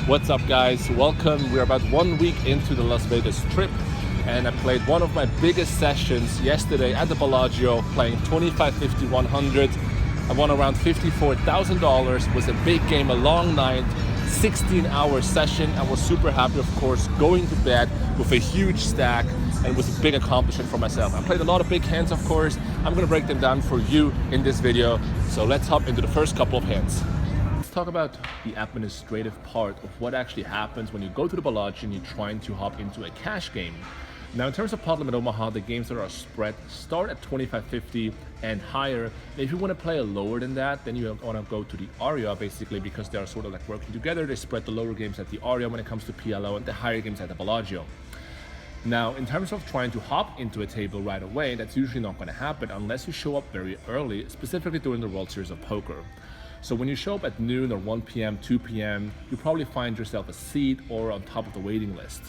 What's up, guys? Welcome. We're about 1 week into the Las Vegas trip, and I played one of my biggest sessions yesterday at the Bellagio, playing 25, 50, 100. I won around $54,000. It was a big game, a long night, 16-hour session. I was super happy, of course, going to bed with a huge stack, and it was a big accomplishment for myself. I played a lot of big hands, of course. I'm gonna break them down for you in this video. So let's hop into the first couple of hands. Let's talk about the administrative part of what actually happens when you go to the Bellagio and you're trying to hop into a cash game. Now, in terms of Pot Limit Omaha, the games that are spread start at 25.50 and higher. And if you want to play lower than that, then you want to go to the area, basically, because they are sort of like working together. They spread the lower games at the area when it comes to PLO and the higher games at the Bellagio. Now, in terms of trying to hop into a table right away, that's usually not going to happen unless you show up very early, specifically during the World Series of Poker. So when you show up at noon or 1 p.m., 2 p.m., you probably find yourself a seat or on top of the waiting list.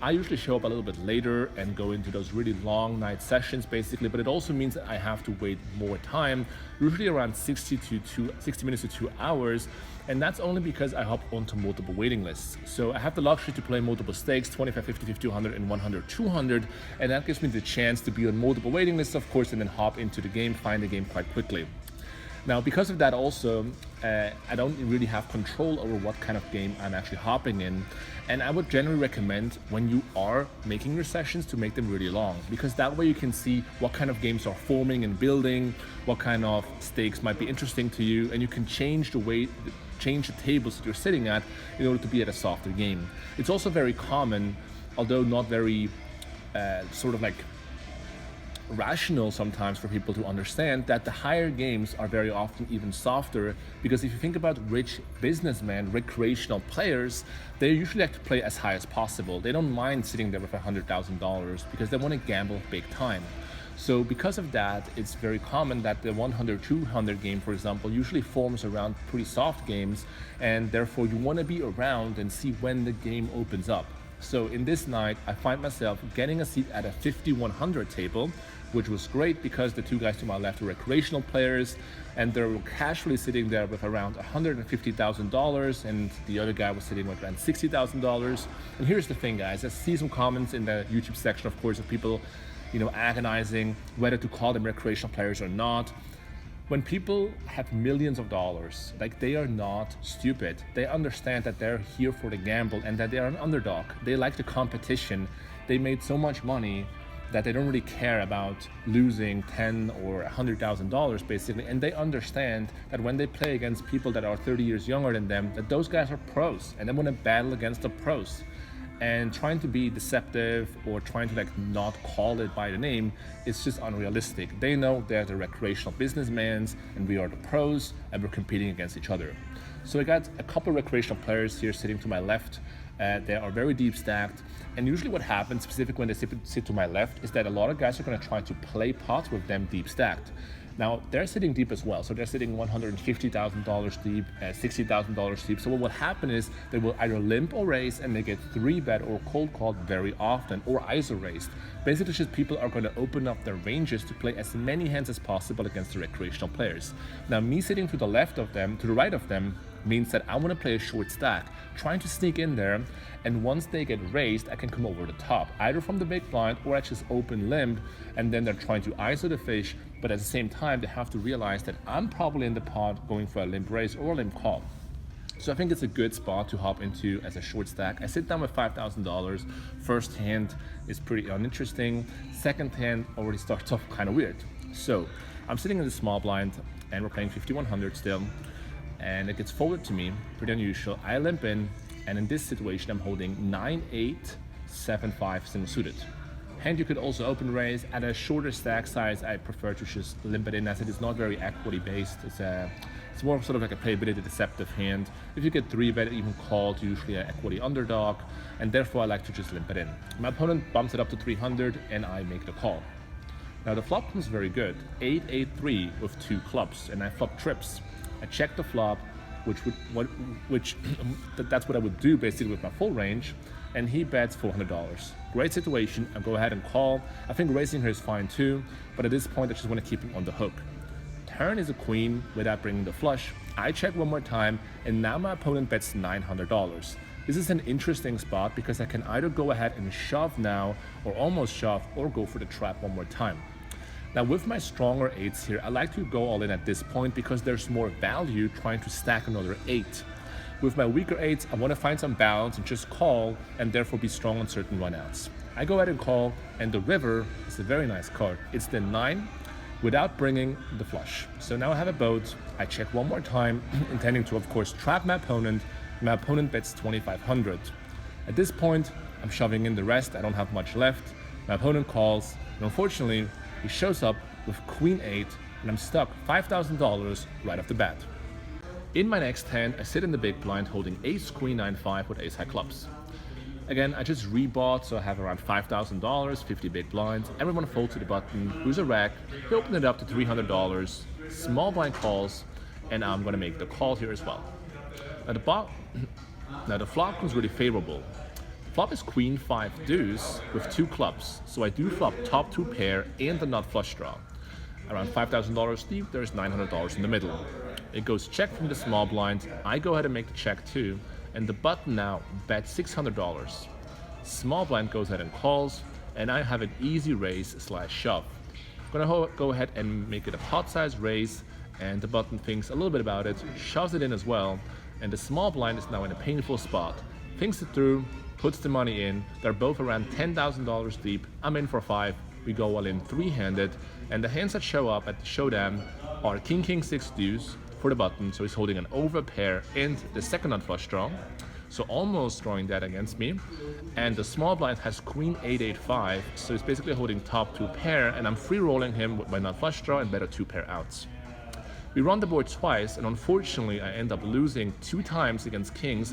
I usually show up a little bit later and go into those really long night sessions, basically, but it also means that I have to wait more time, usually around 60 minutes to 2 hours, and that's only because I hop onto multiple waiting lists. So I have the luxury to play multiple stakes, 25, 50, 50, 100, and 100, 200, and that gives me the chance to be on multiple waiting lists, of course, and then hop into the game, find the game quite quickly. Now, because of that also, I don't really have control over what kind of game I'm actually hopping in. And I would generally recommend when you are making your sessions to make them really long, because that way you can see what kind of games are forming and building, what kind of stakes might be interesting to you, and you can change the tables that you're sitting at in order to be at a softer game. It's also very common, although not very sort of like rational sometimes for people to understand, that the higher games are very often even softer, because if you think about rich businessmen, recreational players, they usually like to play as high as possible. They don't mind sitting there with $100,000 because they want to gamble big time. So because of that, it's very common that the 100, 200 game, for example, usually forms around pretty soft games, and therefore you want to be around and see when the game opens up. So in this night, I find myself getting a seat at a 50-100 table, which was great because the two guys to my left are recreational players, and they were casually sitting there with around $150,000, and the other guy was sitting with around $60,000. And here's the thing, guys, I see some comments in the YouTube section, of course, of people, agonizing whether to call them recreational players or not. When people have millions of dollars, like, they are not stupid. They understand that they're here for the gamble and that they are an underdog. They like the competition. They made so much money that they don't really care about losing $10,000 or $100,000, basically. And they understand that when they play against people that are 30 years younger than them, that those guys are pros and they want to battle against the pros. And trying to be deceptive or trying to not call it by the name is just unrealistic. They know they're the recreational businessmen and we are the pros and we're competing against each other. So I got a couple of recreational players here sitting to my left. They are very deep stacked, and usually what happens, specifically when they sit to my left, is that a lot of guys are going to try to play pots with them deep stacked. Now, they're sitting deep as well, so they're sitting $150,000 deep, $60,000 deep. So what will happen is they will either limp or raise, and they get 3-bet or cold called very often, or ISO raised. Basically, just people are going to open up their ranges to play as many hands as possible against the recreational players. Now, me sitting to the left of them, to the right of them, means that I want to play a short stack, trying to sneak in there, and once they get raised, I can come over the top, either from the big blind or I just open limp, and then they're trying to ISO the fish, but at the same time, they have to realize that I'm probably in the pot going for a limp raise or a limp call. So I think it's a good spot to hop into as a short stack. I sit down with $5,000. First hand is pretty uninteresting. Second hand already starts off kind of weird. So I'm sitting in the small blind and we're playing 50-100 still. And it gets folded to me, pretty unusual. I limp in, and in this situation, I'm holding 9-8, 7-5 single suited. Hand you could also open raise. At a shorter stack size, I prefer to just limp it in, as it is not very equity based. It's more sort of like a playability deceptive hand. If you get 3-bet, even called, usually an equity underdog, and therefore I like to just limp it in. My opponent bumps it up to 300, and I make the call. Now the flop comes very good, 8-8-3 with 2 clubs, and I flop trips. I check the flop, that's what I would do basically with my full range, and he bets $400. Great situation. I'll go ahead and call. I think raising here is fine too, but at this point I just want to keep him on the hook. Turn is a queen without bringing the flush. I check one more time, and now my opponent bets $900. This is an interesting spot because I can either go ahead and shove now, or almost shove, or go for the trap one more time. Now with my stronger 8s here, I like to go all in at this point because there's more value trying to stack another 8. With my weaker 8s, I want to find some balance and just call, and therefore be strong on certain runouts. I go ahead and call, and the river is a very nice card. It's the 9 without bringing the flush. So now I have a boat, I check one more time, intending to of course trap my opponent. My opponent bets 2,500. At this point, I'm shoving in the rest, I don't have much left. My opponent calls, and unfortunately, he shows up with Queen 8, and I'm stuck $5,000 right off the bat. In my next hand, I sit in the big blind holding Ace Queen 9-5 with Ace High Clubs. Again, I just rebought, so I have around $5,000, 50 big blinds. Everyone folds to the button, who's a rack, he opened it up to $300, small blind calls, and I'm gonna make the call here as well. Now the flop comes really favorable. Flop is Queen 5 deuce with 2 clubs, so I do flop top 2 pair and the nut flush draw. Around $5,000 deep, there's $900 in the middle. It goes check from the small blind, I go ahead and make the check too, and the button now bets $600. Small blind goes ahead and calls, and I have an easy raise / shove. I'm gonna go ahead and make it a pot size raise, and the button thinks a little bit about it, shoves it in as well, and the small blind is now in a painful spot. Thinks it through, puts the money in, they're both around $10,000 deep, I'm in for 5, we go all in 3-handed, and the hands that show up at the showdown are King King 6 deuce for the button, so he's holding an over pair and the second nut flush draw, so almost drawing that against me, and the small blind has Queen 8-8-5, so he's basically holding top 2 pair, and I'm free rolling him with my nut flush draw and better 2 pair outs. We run the board twice, and unfortunately I end up losing 2 times against kings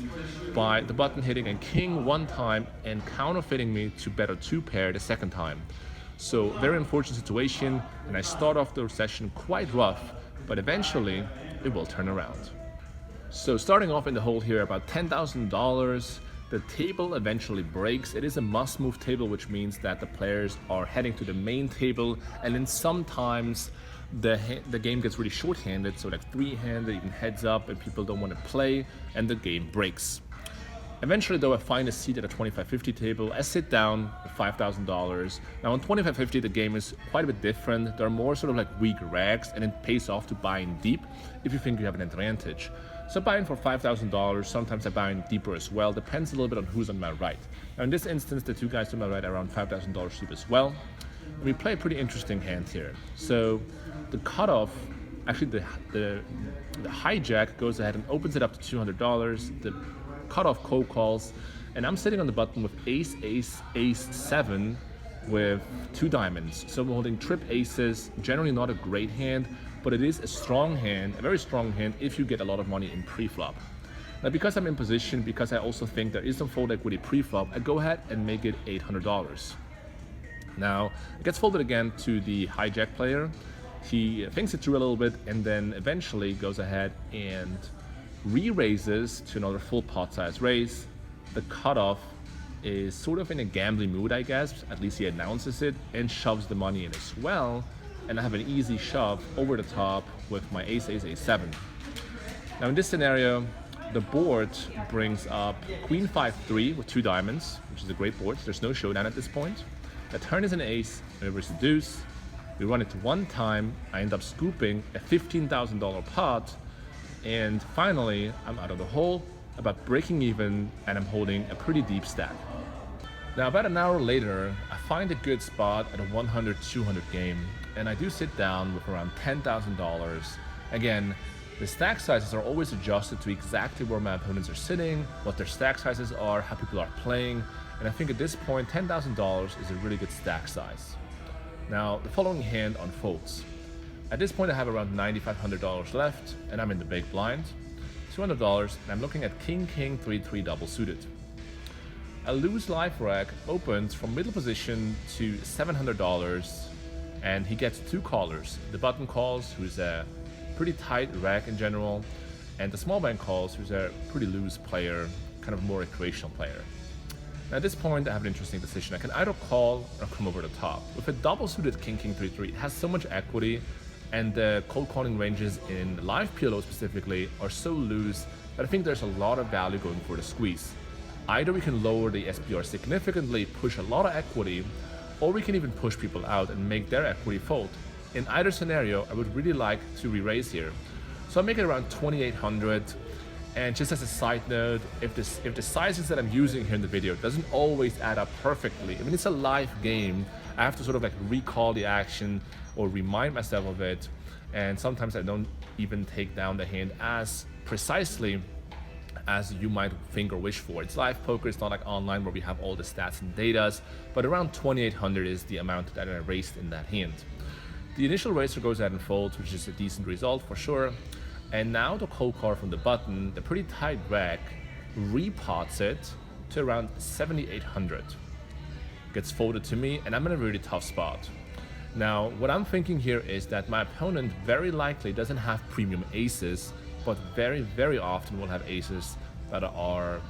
by the button hitting a king 1 time and counterfeiting me to better 2 pair the second time. So very unfortunate situation, and I start off the session quite rough, but eventually it will turn around. So starting off in the hole here about $10,000, the table eventually breaks. It is a must move table, which means that the players are heading to the main table, and then sometimes the game gets really short-handed, so like 3-handed, even heads up, and people don't want to play, and the game breaks. Eventually though, I find a seat at a 2550 table. I sit down with $5,000. Now on 2550 the game is quite a bit different. There are more sort of like weak rags, and it pays off to buy in deep if you think you have an advantage. So buying for $5,000, sometimes I buy in deeper as well, depends a little bit on who's on my right. Now in this instance, the 2 guys to my right are around $5,000 deep as well. And we play a pretty interesting hand here. So the cutoff, actually the hijack goes ahead and opens it up to $200. The cutoff cold calls, and I'm sitting on the button with ace, ace, ace 7 with 2 diamonds. So I'm holding trip aces, generally not a great hand, but it is a strong hand, a very strong hand if you get a lot of money in pre-flop. Now because I'm in position, because I also think there is some fold equity pre-flop, I go ahead and make it $800. Now it gets folded again to the hijack player. He thinks it through a little bit, and then eventually goes ahead and re-raises to another full pot size raise. The cutoff is sort of in a gambling mood, I guess, at least he announces it, and shoves the money in as well, and I have an easy shove over the top with my ace, ace, ace 7. Now in this scenario, the board brings up Queen 5-3 with 2 diamonds, which is a great board. There's no showdown at this point. The turn is an ace, river's a deuce. We run it 1 time, I end up scooping a $15,000 pot, and finally I'm out of the hole, about breaking even, and I'm holding a pretty deep stack. Now about an hour later, I find a good spot at a 100-200 game, and I do sit down with around $10,000. Again, the stack sizes are always adjusted to exactly where my opponents are sitting, what their stack sizes are, how people are playing, and I think at this point $10,000 is a really good stack size. Now the following hand unfolds. At this point I have around $9,500 left, and I'm in the big blind, $200, and I'm looking at King King 3-3 double suited. A loose live rack opens from middle position to $700, and he gets 2 callers. The button calls, who's a pretty tight rack in general, and the small blind calls, who's a pretty loose player, kind of more recreational player. Now at this point I have an interesting decision. I can either call or come over the top. With a double suited King King 3-3, it has so much equity, and the cold calling ranges in live PLO specifically are so loose that I think there's a lot of value going for the squeeze. Either we can lower the SPR significantly, push a lot of equity, or we can even push people out and make their equity fold. In either scenario, I would really like to re-raise here. So I make it around 2,800. And just as a side note, if the sizes that I'm using here in the video doesn't always add up perfectly, I mean, it's a live game. I have to sort of like recall the action or remind myself of it. And sometimes I don't even take down the hand as precisely as you might think or wish for. It's live poker, it's not like online where we have all the stats and datas, but around 2,800 is the amount that I raised in that hand. The initial raiser goes ahead and folds, which is a decent result for sure. And now the cold card from the button, the pretty tight rack, repots it to around 7,800. Gets folded to me, and I'm in a really tough spot. Now, what I'm thinking here is that my opponent very likely doesn't have premium aces, but very, very often will have aces that are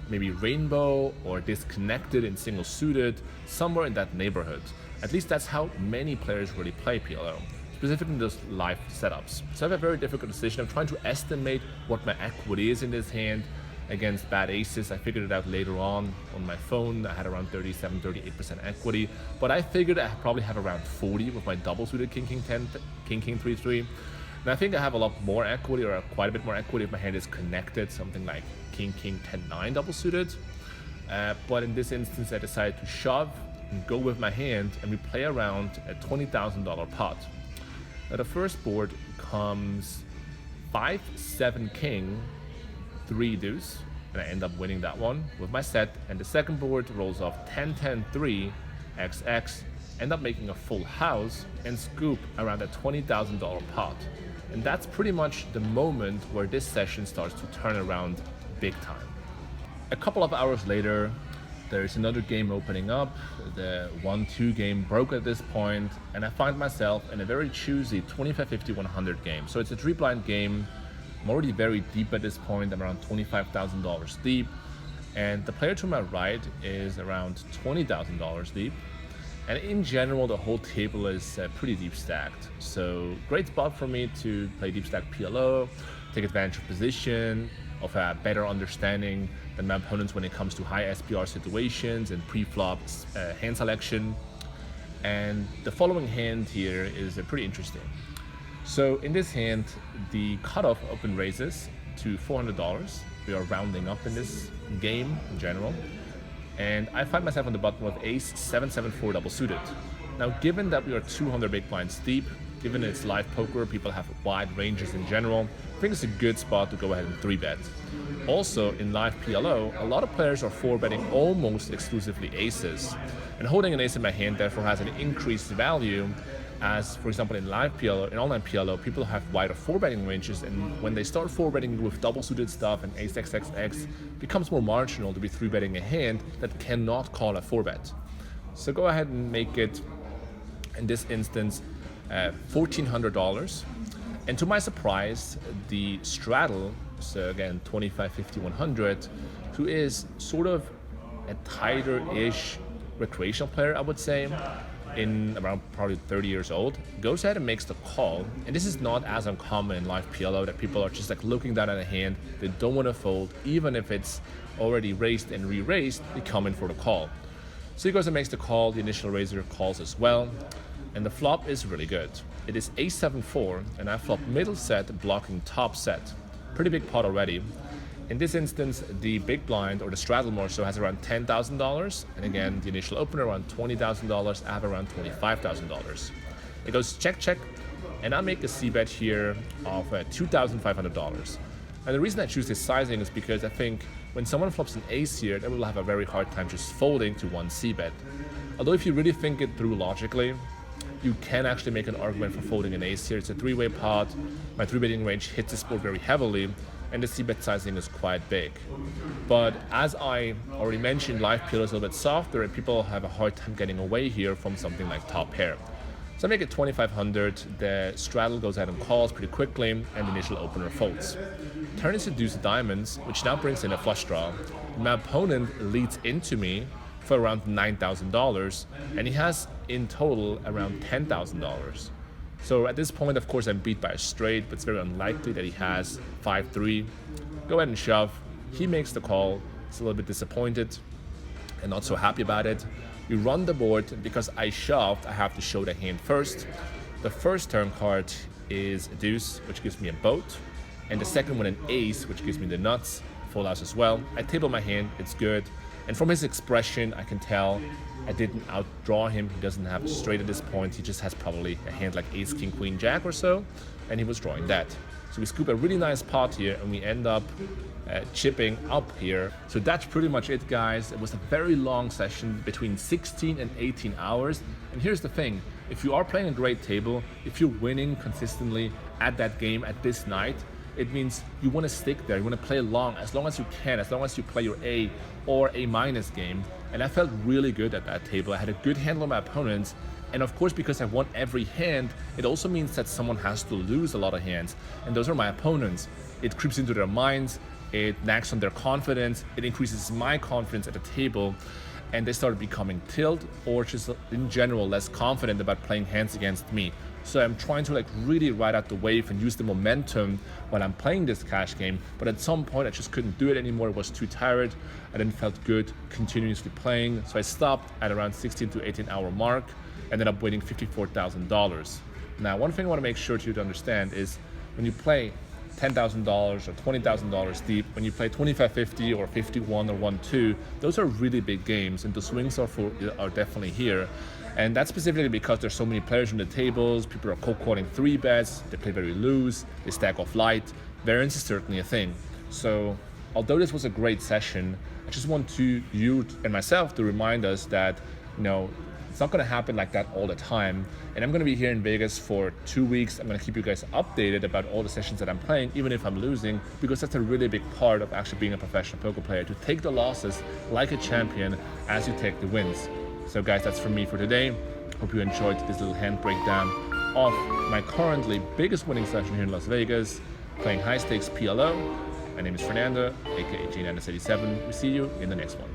maybe rainbow or disconnected and single suited, somewhere in that neighborhood. At least that's how many players really play PLO, specifically in those live setups. So I have a very difficult decision. I'm trying to estimate what my equity is in this hand against bad aces. I figured it out later on my phone. I had around 37, 38% equity, but I figured I probably have around 40 with my double suited King, King 10, King, King 3, 3. And I think I have a lot more equity, or quite a bit more equity if my hand is connected, something like King, King 10, 9 double suited. But in this instance, I decided to shove and go with my hand, and we play around a $20,000 pot. Now the first board comes 5-7 king, 3 deuce, and I end up winning that one with my set. And the second board rolls off 10-10-3 XX, end up making a full house and scoop around a $20,000 pot. And that's pretty much the moment where this session starts to turn around big time. A couple of hours later, there's another game opening up. The 1-2 game broke at this point, and I find myself in a very choosy 25-50-100 game. So it's a 3-blind game. I'm already very deep at this point. I'm around $25,000 deep, and the player to my right is around $20,000 deep. And in general, the whole table is pretty deep stacked. So great spot for me to play deep stack PLO, take advantage of position, of a better understanding than my opponents when it comes to high SPR situations and pre-flop hand selection. And the following hand here is pretty interesting. So in this hand, the cutoff open raises to $400. We are rounding up in this game in general. And I find myself on the button with ace 7-7-4 double suited. Now, given that we are 200 big blinds deep, given it's live poker, people have wide ranges in general, I think it's a good spot to go ahead and 3-bet. Also, in live PLO, a lot of players are 4-betting almost exclusively aces. And holding an ace in my hand therefore has an increased value, as for example in live PLO, in online PLO, people have wider 4-betting ranges, and when they start 4-betting with double suited stuff and ace XXX, it becomes more marginal to be 3-betting a hand that cannot call a 4-bet. So go ahead and make it, in this instance, $1,400. And to my surprise, the straddle, so again 25, 50, 100, who is sort of a tighter-ish recreational player, I would say, in around probably 30 years old, goes ahead and makes the call. And this is not as uncommon in live PLO, that people are just like looking down at a hand, they don't want to fold, even if it's already raised and re-raised, they come in for the call. So he goes and makes the call, the initial raiser calls as well, and the flop is really good. It is ace-7-4, and I flop middle set, blocking top set. Pretty big pot already. In this instance, the big blind, or the straddle more so, has around $10,000, and again, the initial opener around $20,000, I have around $25,000. It goes check, check, and I make a c-bet here of $2,500. And the reason I choose this sizing is because I think when someone flops an ace here, they will have a very hard time just folding to one c-bet. Although if you really think it through logically, you can actually make an argument for folding an ace here. It's a 3-way pot, my 3-betting range hits this board very heavily, and the c-bet sizing is quite big. But as I already mentioned, live PLO is a little bit softer, and people have a hard time getting away here from something like top pair. So I make it 2,500, the straddle goes ahead and calls pretty quickly, and the initial opener folds. Turn is to deuce of diamonds, which now brings in a flush draw. My opponent leads into me for around $9,000, and he has in total around $10,000. So at this point, of course, I'm beat by a straight, but it's very unlikely that he has 5-3. Go ahead and shove. He makes the call, He's a little bit disappointed and not so happy about it. We run the board, and because I shoved, I have to show the hand first. The first turn card is a deuce, which gives me a boat, and the second one an ace, which gives me the nuts, full house as well. I table my hand, it's good. And from his expression, I can tell I didn't outdraw him. He doesn't have a straight at this point. He just has probably a hand like ace, king, queen, jack or so, and he was drawing that. So we scoop a really nice pot here, and we end up chipping up here. So that's pretty much it, guys. It was a very long session, between 16 and 18 hours. And here's the thing, if you are playing a great table, if you're winning consistently at that game, at this night, it means you want to stick there, you want to play long as you can, as long as you play your A or A minus game. And I felt really good at that table. I had a good handle on my opponents. And of course, because I won every hand, it also means that someone has to lose a lot of hands. And those are my opponents. It creeps into their minds, it nags on their confidence, it increases my confidence at the table, and they start becoming tilt or just in general less confident about playing hands against me. So I'm trying to really ride out the wave and use the momentum while I'm playing this cash game. But at some point I just couldn't do it anymore. I was too tired. I didn't felt good continuously playing. So I stopped at around 16 to 18 hour mark, ended up winning $54,000. Now, one thing I want to make sure to understand is when you play $10,000 or $20,000 deep, when you play 25-50 or 51 or 1-2, those are really big games, and the swings are definitely here. And that's specifically because there's so many players on the tables, people are cold-calling 3-bets, they play very loose, they stack off light. Variance is certainly a thing. So although this was a great session, I just want you and myself to remind us that, it's not going to happen like that all the time. And I'm going to be here in Vegas for 2 weeks. I'm going to keep you guys updated about all the sessions that I'm playing, even if I'm losing, because that's a really big part of actually being a professional poker player, to take the losses like a champion as you take the wins. So guys, that's from me for today. Hope you enjoyed this little hand breakdown of my currently biggest winning session here in Las Vegas, playing high stakes PLO. My name is Fernando, aka JNandez 87. We see you in the next one.